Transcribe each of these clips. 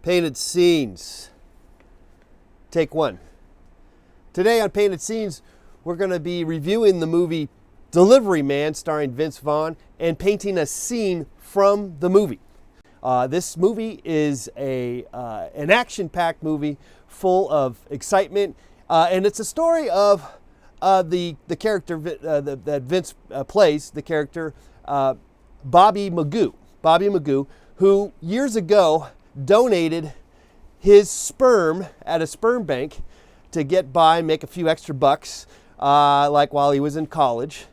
Painted Scenes. Take one. Today on Painted Scenes, we're going to be reviewing the movie Delivery Man starring Vince Vaughn and painting a scene from the movie. This movie is an action-packed movie full of excitement, and it's a story of the character that Vince plays, the character Bobby Magoo. Bobby Magoo, who years ago donated his sperm at a sperm bank to get by, make a few extra bucks, like while he was in college,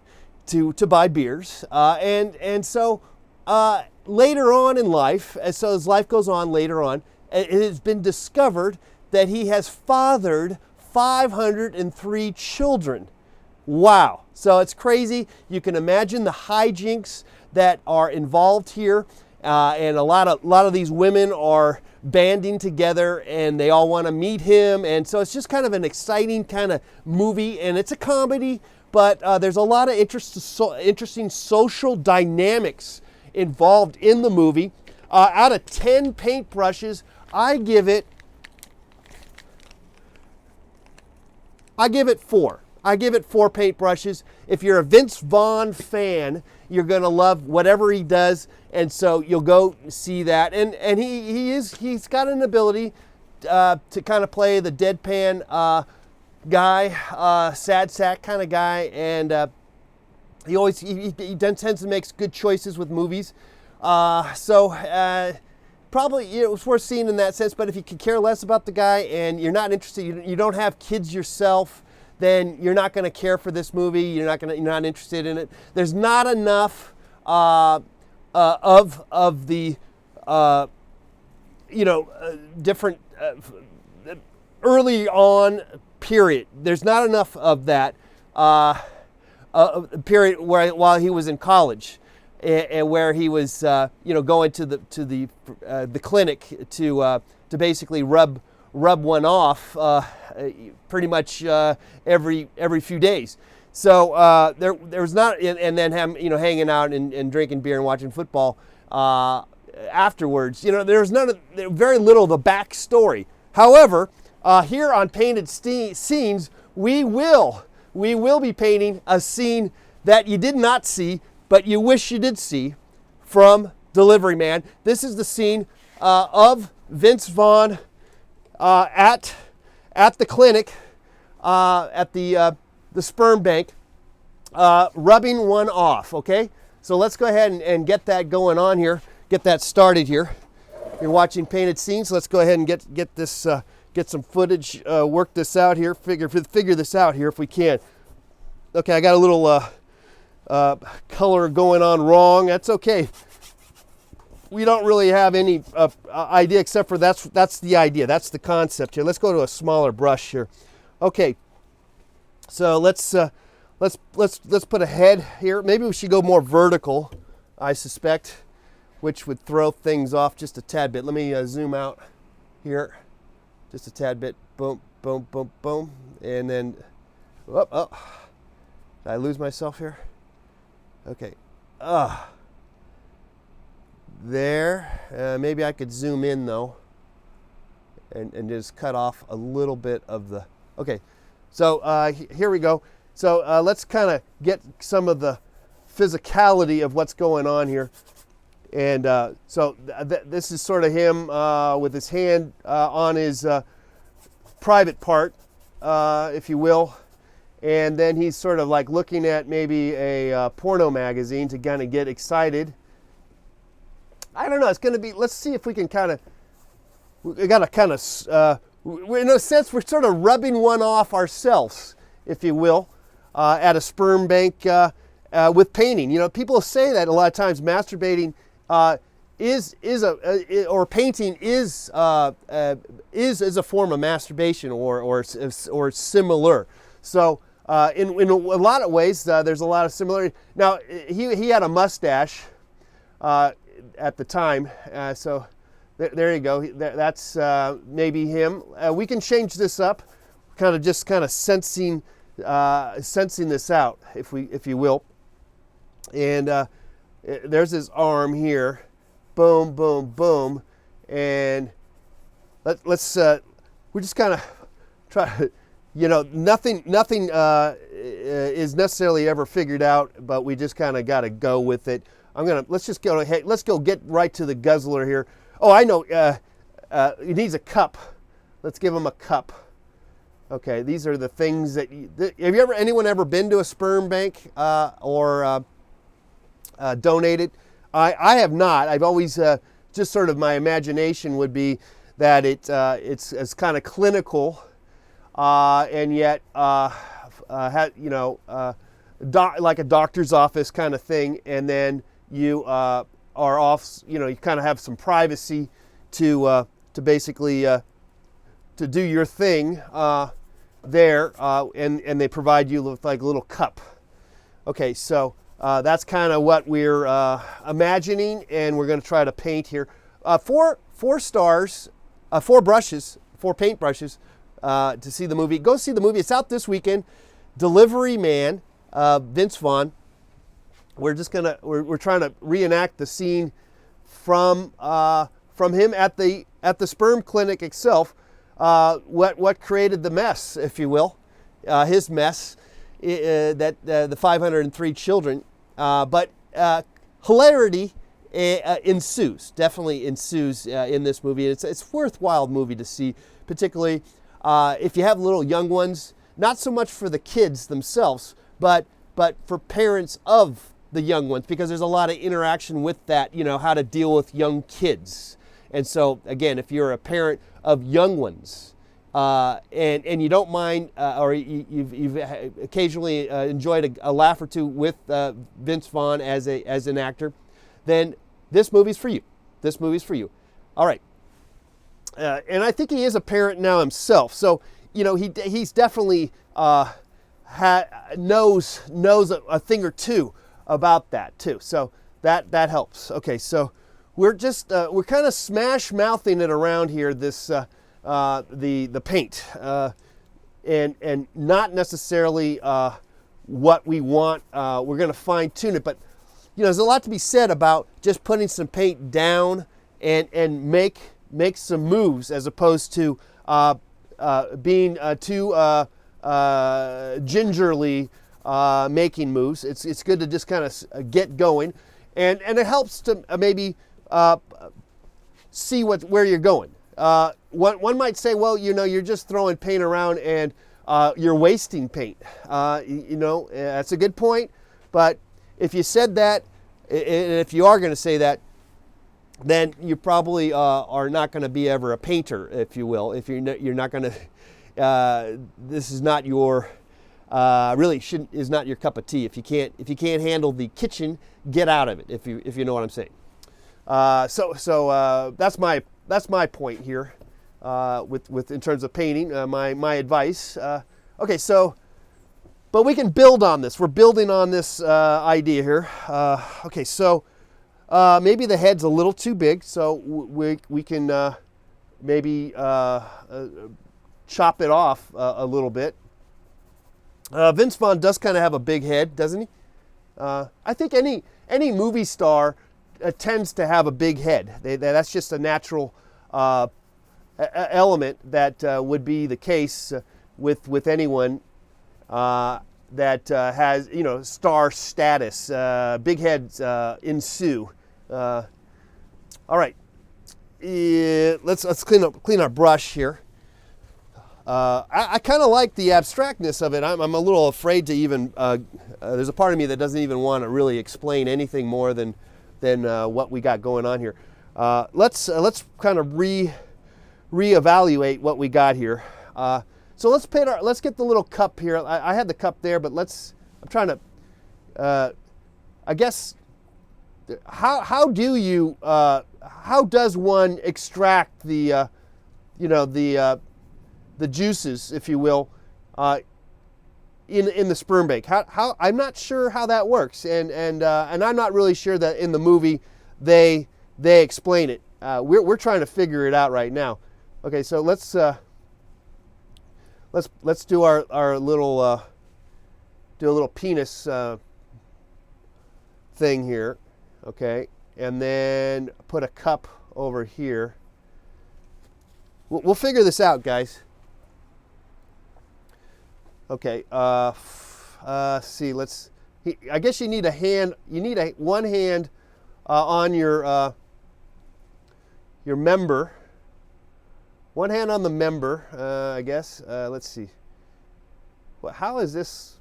to buy beers. So later on in life, as life goes on later on, it has been discovered that he has fathered 503 children. Wow. So it's crazy. You can imagine the hijinks that are involved here. And a lot of these women are banding together and they all want to meet him. And so it's just kind of an exciting kind of movie, and it's a comedy, but there's a lot of interesting social dynamics involved in the movie. Out of 10 paintbrushes, I give it 4. I give it 4 paintbrushes. If you're a Vince Vaughn fan, you're going to love whatever he does, and so you'll go see that. And he's got an ability to kind of play the deadpan guy, sad sack kind of guy, and he tends to make good choices with movies. Probably it's worth seeing in that sense. But if you could care less about the guy and you're not interested, you don't have kids yourself, then you're not going to care for this movie. You're not interested in it. There's not enough of the different early on period. There's not enough of that period while he was in college, and where he was going to the clinic to basically rub one off pretty much every few days. So there was not, and then hanging out and drinking beer and watching football afterwards. There's very little of the backstory. However, here on Painted Scenes, we will be painting a scene that you did not see, but you wish you did see, from Delivery Man. This is the scene of Vince Vaughn at the clinic, at the sperm bank, rubbing one off. Okay, so let's go ahead and get that going on here. Get that started here. You're watching Painted Scenes. Let's go ahead and get this, get some footage, work this out here. Figure this out here if we can. Okay, I got a little color going on wrong. That's okay. We don't really have any idea, except for that's the idea. That's the concept here. Let's go to a smaller brush here. Okay. So let's put a head here. Maybe we should go more vertical, I suspect, which would throw things off just a tad bit. Let me zoom out here, just a tad bit. Boom, boom, boom, boom, and then oh. Did I lose myself here? Okay. There. Maybe I could zoom in though, and just cut off a little bit of the. Okay. So here we go. So let's kind of get some of the physicality of what's going on here. And this is sort of him with his hand on his private part, if you will. And then he's sort of like looking at maybe a porno magazine to kind of get excited. I don't know. It's going to be, let's see if we can kind of, we got to kind of, in a sense, we're sort of rubbing one off ourselves, if you will, at a sperm bank with painting. People say that a lot of times masturbating or painting is a form of masturbation or similar. So in a lot of ways, there's a lot of similarity. Now he had a mustache at the time, so there you go. That's maybe him. We can change this up, kind of sensing this out, if you will. And there's his arm here, boom, boom, boom, and let's we just kind of try. Nothing is necessarily ever figured out, but we just kind of got to go with it. Let's just go ahead. Let's go get right to the guzzler here. Oh, I know. He needs a cup. Let's give him a cup. Okay, these are the things that. Have anyone ever been to a sperm bank or donated? I have not. I've always just sort of my imagination would be that it's kind of clinical. And yet, like a doctor's office kind of thing, and then you are off. You kind of have some privacy to basically to do your thing there, and they provide you with like a little cup. Okay, so that's kind of what we're imagining, and we're going to try to paint here. Four stars, 4 brushes, 4 paint brushes. To see the movie. Go see the movie. It's out this weekend. Delivery Man, Vince Vaughn. We're trying to reenact the scene from him at the sperm clinic itself. What created the mess, if you will, his mess, that the 503 children. But hilarity ensues. Definitely ensues in this movie. It's a worthwhile movie to see, particularly. If you have little young ones, not so much for the kids themselves, but for parents of the young ones, because there's a lot of interaction with that, how to deal with young kids. And so, again, if you're a parent of young ones, and you don't mind, or you've occasionally enjoyed a laugh or two with Vince Vaughn as an actor, then this movie's for you. This movie's for you. All right. And I think he is a parent now himself, so he's definitely knows a thing or two about that too. So that helps. Okay, so we're kind of smash mouthing it around here. This the paint and not necessarily what we want. We're going to fine tune it, but there's a lot to be said about just putting some paint down and make some moves, as opposed to being too gingerly making moves. It's good to just kind of get going, and it helps to maybe see where you're going. One might say, well, you're just throwing paint around and you're wasting paint. That's a good point, but if you said that, and if you are going to say that, then you probably are not going to be ever a painter, if you will. If you're not going to, this is not your, is not your cup of tea. If you can't handle the kitchen, get out of it. If you know what I'm saying. So that's my point here, with in terms of painting. My advice. Okay, so, but we can build on this. We're building on this idea here. Okay, so. Maybe the head's a little too big, so we can maybe chop it off a little bit. Vince Vaughn does kind of have a big head, doesn't he? I think any movie star tends to have a big head. That's just a natural element that would be the case with anyone that has star status. Big heads ensue. All right, let's clean our brush here. I kind of like the abstractness of it. I'm a little afraid to even. There's a part of me that doesn't even want to really explain anything more than what we got going on here. Let's kind of reevaluate what we got here. So let's get the little cup here. I had the cup there, but I'm trying to, I guess, how does one extract the juices, if you will, in the sperm bank? How I'm not sure how that works, and I'm not really sure that in the movie they explain it. We're trying to figure it out right now. Okay, so let's do our little do a little penis thing here, okay, and then put a cup over here. We'll figure this out, guys. Okay. See. I guess you need a hand. You need one hand on your member. One hand on the member. I guess. Let's see. How is this?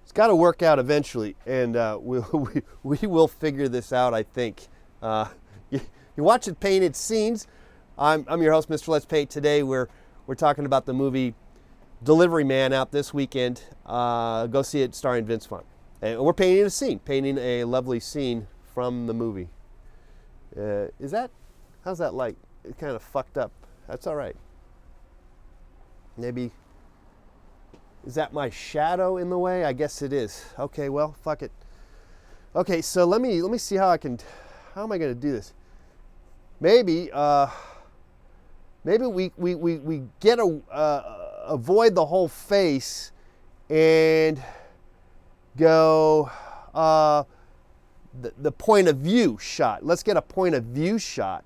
It's got to work out eventually, and we will figure this out, I think. You're watching Painted Scenes. I'm your host, Mr. Let's Paint. Today we're talking about the movie Delivery Man, out this weekend. Go see it, starring Vince Vaughn. And we're painting a lovely scene from the movie. How's that light? It's kind of fucked up. That's all right. Maybe. Is that my shadow in the way? I guess it is. Okay, well, fuck it. Okay, so let me see how am I going to do this? Maybe we get avoid the whole face and go the point of view shot. Let's get a point of view shot.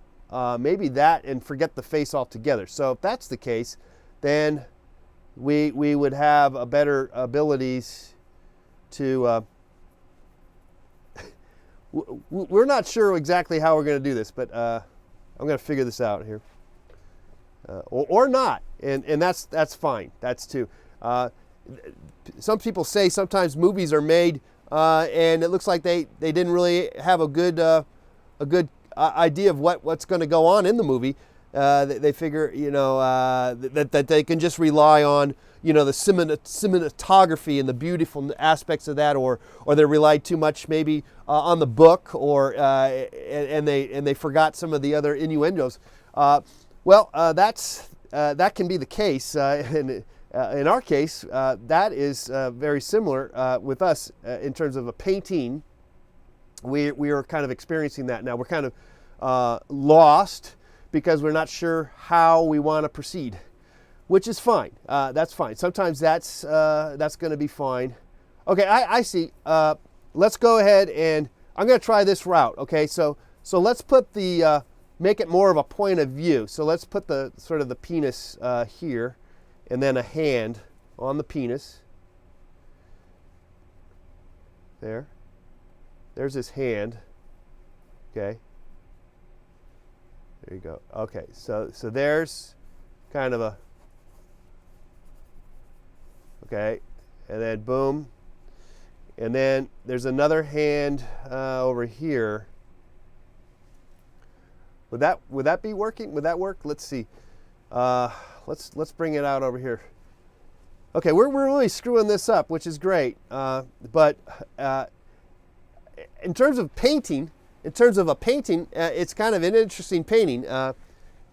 Maybe that, and forget the face altogether. So if that's the case, then we would have a better abilities to. We're not sure exactly how we're going to do this, but I'm going to figure this out here, or not, and that's fine. That's too. Some people say sometimes movies are made and it looks like they didn't really have a good idea of what's going to go on in the movie. They figure, that they can just rely on, the cinematography and the beautiful aspects of that, or they relied too much maybe on the book, or and they forgot some of the other innuendos. That can be the case. In our case, that is very similar with us in terms of a painting. We are kind of experiencing that now. We're kind of lost, because we're not sure how we want to proceed, which is fine. That's fine. Sometimes that's going to be fine. Okay, I see. Let's go ahead, and I'm going to try this route. Okay, so let's put make it more of a point of view. So let's put the sort of the penis here, and then a hand on the penis. There's his hand. Okay. There you go. Okay, so there's kind of a, okay, and then boom, and then there's another hand over here. Would that be working? Would that work? Let's see. Let's bring it out over here. Okay, we're really screwing this up, which is great. But in terms of painting. In terms of a painting, it's kind of an interesting painting, in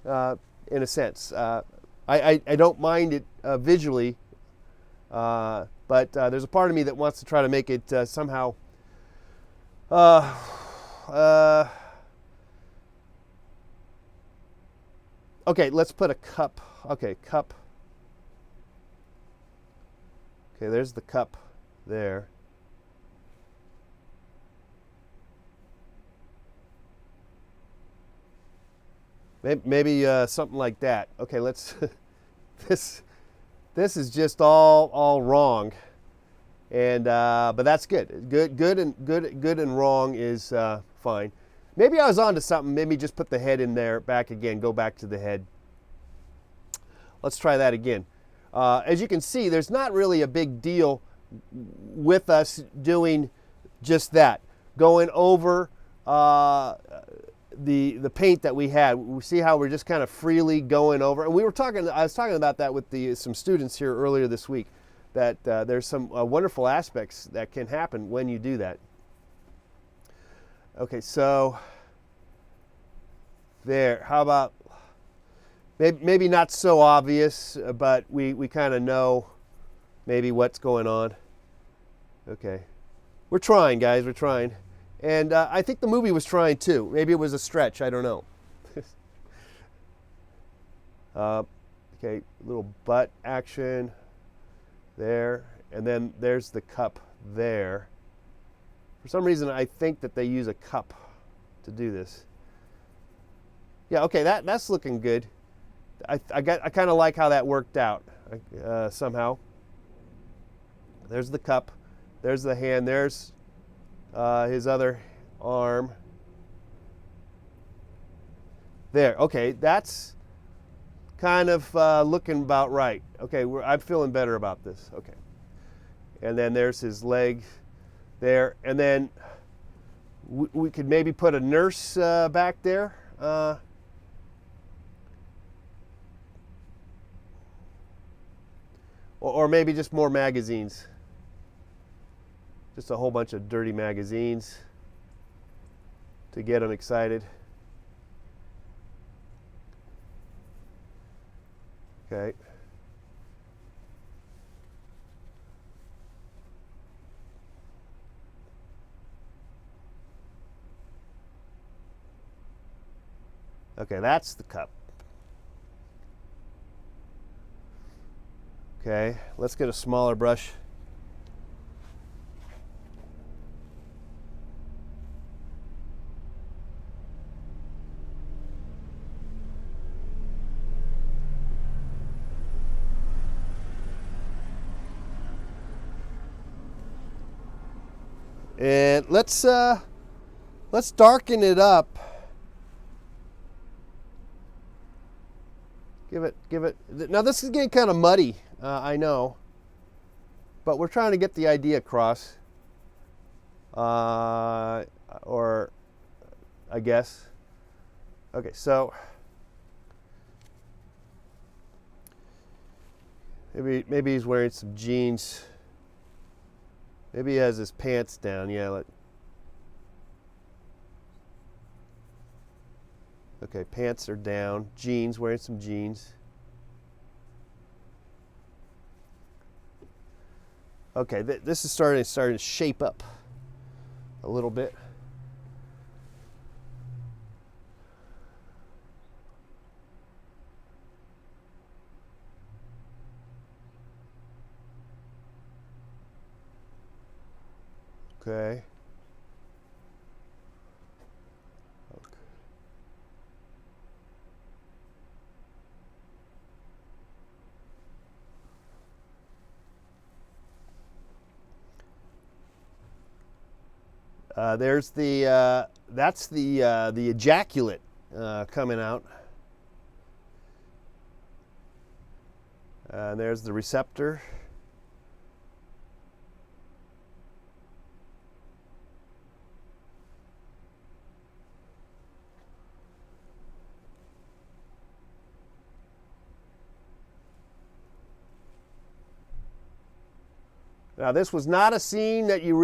a sense. I don't mind it visually, but there's a part of me that wants to try to make it somehow. Okay, let's put a cup. Okay, cup. Okay, there's the cup there. Maybe something like that. Okay, let's. This is just all wrong, and but that's good. Good and wrong is fine. Maybe I was onto something. Maybe just put the head in there back again. Go back to the head. Let's try that again. As you can see, there's not really a big deal with us doing just that. Going over the paint that we had. We see how we're just kind of freely going over. And I was talking about that with some students here earlier this week, that there's some wonderful aspects that can happen when you do that. Okay, so there. How about maybe not so obvious, but we kind of know maybe what's going on. Okay, we're trying, guys. We're trying. And I think the movie was trying too. Maybe it was a stretch. I don't know. Okay, little butt action there. And then there's the cup there. For some reason, I think that they use a cup to do this. Yeah, okay, that's looking good. I kind of like how that worked out somehow. There's the cup. There's the hand. There's his other arm. There. Okay, that's kind of looking about right. Okay, I'm feeling better about this. Okay. And then there's his leg there. And then we could maybe put a nurse back there. Or maybe just more magazines. Just a whole bunch of dirty magazines to get them excited. Okay. Okay, that's the cup. Okay, let's get a smaller brush. And let's darken it up. Give it. Now this is getting kind of muddy, I know, but we're trying to get the idea across. Or I guess. Okay, so maybe he's wearing some jeans. Maybe he has his pants down. Yeah. Okay, pants are down. Jeans, wearing some jeans. Okay, this is starting to shape up a little bit. Okay. There's that's the ejaculate coming out. There's the receptor. Now this was not a scene that you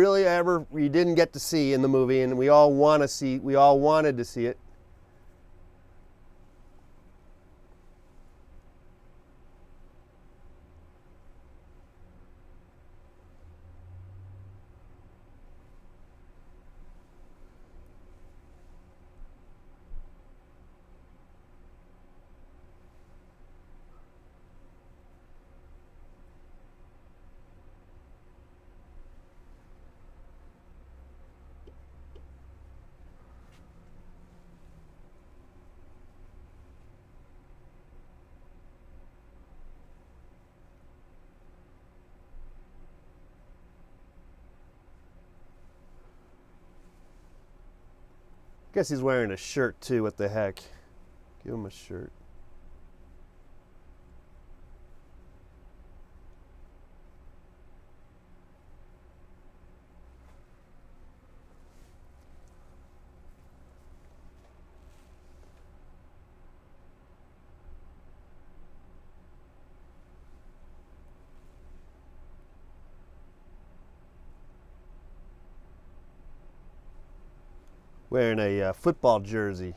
didn't get to see in the movie, and we all wanted to see it. Guess he's wearing a shirt too. What the heck? Give him a shirt. Wearing a football jersey.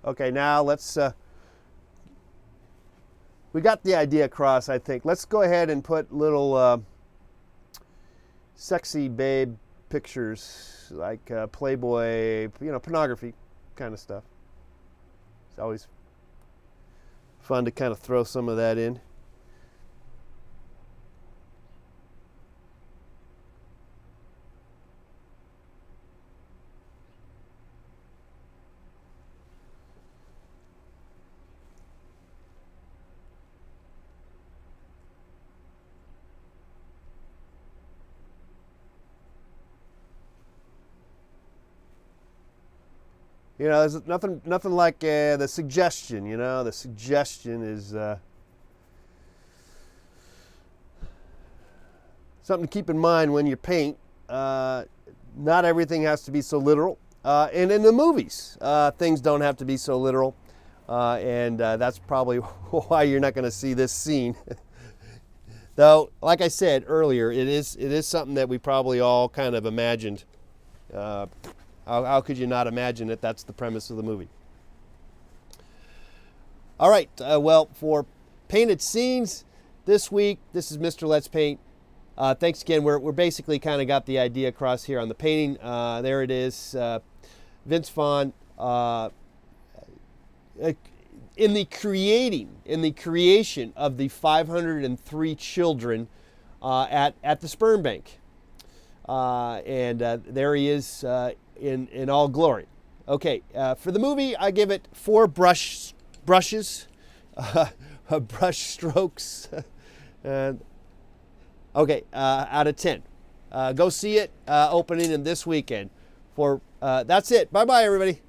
Okay, now let's we got the idea across, I think. Let's go ahead and put little sexy babe pictures, like Playboy, pornography kind of stuff. It's always fun to kind of throw some of that in. There's nothing like the suggestion. The suggestion is something to keep in mind when you paint. Not everything has to be so literal. And in the movies, things don't have to be so literal. And that's probably why you're not going to see this scene. Though, like I said earlier, it is something that we probably all kind of imagined. How could you not imagine it? That's the premise of the movie. All right, well, for painted scenes this week, this is Mr. Let's Paint. Thanks again. We're basically kind of got the idea across here on the painting. There it is. Vince Vaughn in the creation of the 503 children at the sperm bank. And there he is in all glory. Okay, for the movie, I give it 4 brushes, brush strokes. And okay, out of 10. Go see it, opening in this weekend. That's it. Bye-bye, everybody.